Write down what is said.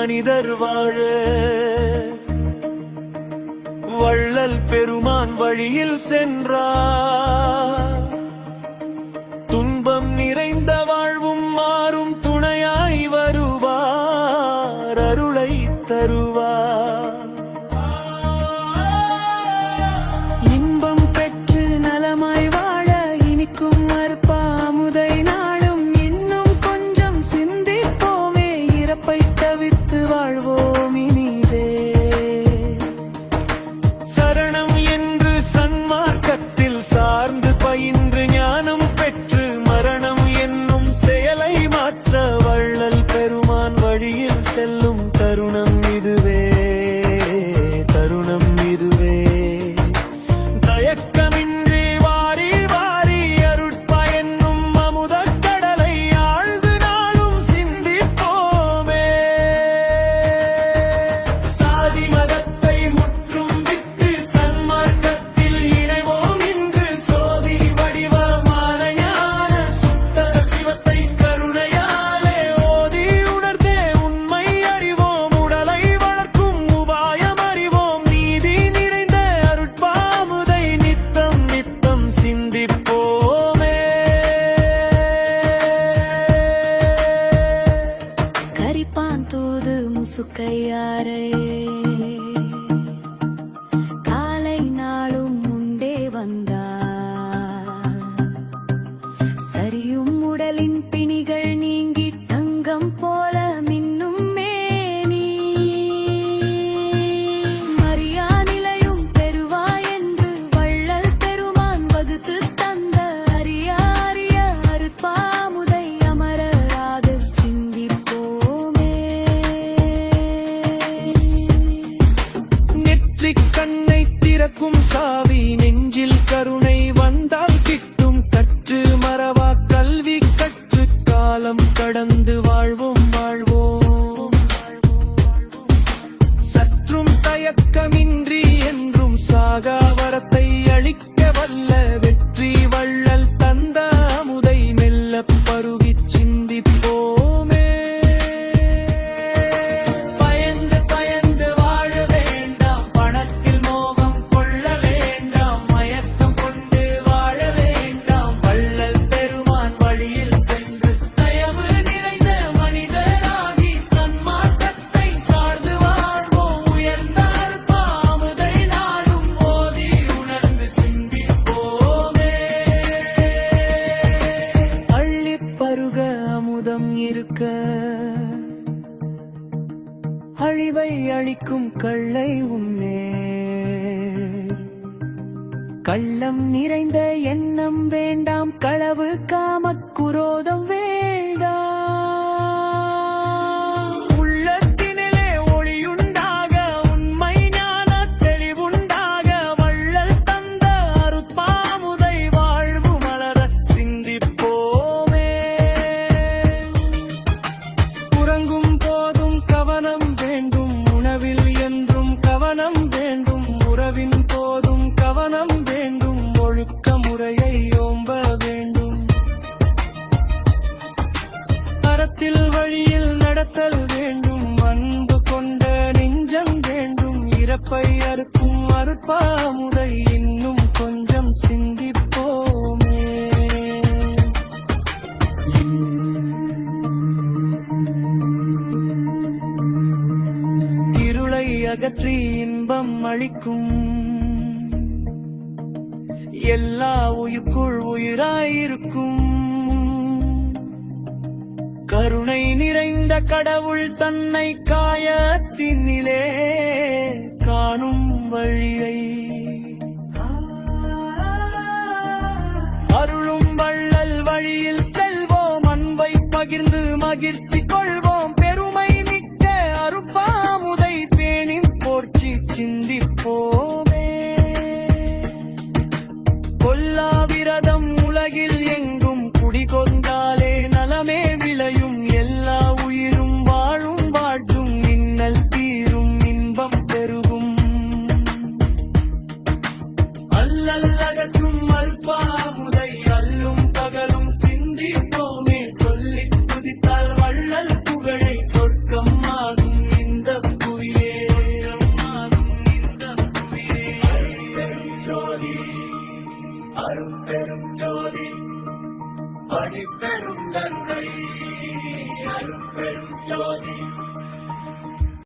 மனிதர் வாழ வள்ளல் பெருமான் வழியில் சென்றார். துன்பம் நிறைந்த வாழ்வும் மாறும் துணையாய் வருவார், அருளை தருவார். இன்பம் பெற்று நலமாய் வாழ இனிக்கும் அருட்பாமுதை நாளும் இன்னும் கொஞ்சம் சிந்திப்போமே, இறப்பை தவித்து வாழ்வோம் இனிதே. சரணம் என்று சன்மார்க்கத்தில் சார்ந்து பயின்று ஞானம் பெற்று மரணம் என்னும் செயலை மாற்ற வள்ளல் பெருமான் வழியில் செல்லும் தருணம் இதுவே, தருணம் இதுவே. தயக்கமின்றி வாரி வாரி அருட்பயனும் அமுதக் கடலை ஆழ்ந்து நாளும் சிந்திப்போமே. சாதி மதத்தை முற்றும் விட்டு சன்மார்க்கத்தில் இணைவோம் இன்று. சோதி வடிவமான ஞான சுத்த சிவத்தை கருணையாலே ஓதி உணர்ந்தே உண்மை அறிவோம். உடலை வளர்க்கும் உபாயம் அறிவோம். நீதி நிறைந்த அருட்பாமுதை நித்தம் நித்தம் சிந்திப்போமே. கரிப்பான் தூது முசுக்கையாரே காலை நாளும் உண்டே வந்தார். சரியும் உடலின் பிணிகள் நீங்கி தங்கம் போல மின்னும் மேனி. மரியா நிலையும் பெறுவாய் என்று வள்ளல் பெருமான் வகுத்து தந்த அரிய அரிய அருட்பாமுதை அமரராது சிந்திப்போமே. நெற்றிக் கண்ணை திறக்கும் சாவி நெஞ்சில் கருணை வந்தால் கிட்டும். கற்று மறவா கல்வி கற்று காலம் கடந்து வாழ்வோம் வாழ்வோம். சற்றும் தயக்கமின்றி என்றும் சாகா வரத்தை அளிக்க வல்ல வெற்றி வள்ளல் தந்த அமுதை மெல்ல பருகிச் சிந்திப்போமே. பயந்து பயந்து வாழ வேண்டாம், பணத்தில் மோகம் கொள்ள வேண்டாம். மயக்கம் கொண்டு வாழ வேண்டாம், வள்ளல் பெருமான் வழியில் சென்று தயவு நிறைந்த மனிதராகி சன்மார்க்கத்தை சார்ந்து வாழ்வோம். உயர்ந்த அருட்பாமுதை நாளும் ஓதி உணர்ந்து சிந்திப்போமே. அள்ளிப் பருக அமுதம் இருக்க அழிவை அழிக்கும் கள்ளை உன்னே. கள்ளம் நிறைந்த எண்ணம் வேண்டாம், களவு காமக் குரோதம் வேண்டாம். உள்ளத்தினிலே ஒளியுண்டாக உண்மை ஞான தெளிவுண்டாக வள்ளல் தந்த அருட்பாமுதை வாழ்வு மலர சிந்திப்போமே. உறங்கும் போதும் கவனம் வேண்டும், உணவில் என்றும் கவனம் வேண்டும். உறவின் போதும் கவனம் வேண்டும், ஒழுக்க முறையை ஓம்ப வேண்டும். அறத்தில் வழியில் நடத்தல் வேண்டும், அன்பு கொண்ட நெஞ்சம் வேண்டும். இறப்பை அறுக்கும் அருட்பாமுதை இன்னும் கொஞ்சம் சிந்திப்போமே. இருளை அகற்றி இன்பம் அளிக்கும், எல்லா உயிர்க்குள் உயிராயிருக்கும். கருணை நிறைந்த கடவுள் தன்னை காயத்தினிலே காணும் வழியை அருளும் வள்ளல் வழியில் செல்வோம். அன்பை பகிர்ந்து மகிழ்ச்சி கொள்வோம். பெருமை மிக்க அருட்பாமுதை பேணி போற்றி சிந்திப்போமே. கொல்லா விரதம் உலகில் எங்கும் குடிகொண்டாலே நலமே விளையும். எல்லா உயிரும் வாழும் வாழ்வும் இன்னல் தீரும், இன்பம் பெருகும். அல்லல் அகற்றும் அருட்பாமுதை அல்லும் பகலும் சிந்திப்போமே. சொல்லித் துதித்தால் வள்ளல் புகழை சொர்க்கம் ஆகும். ஜோதி அருட்பெரும் ஜோதி படிப்பெரும் கருணை அருட்பெரும் ஜோதி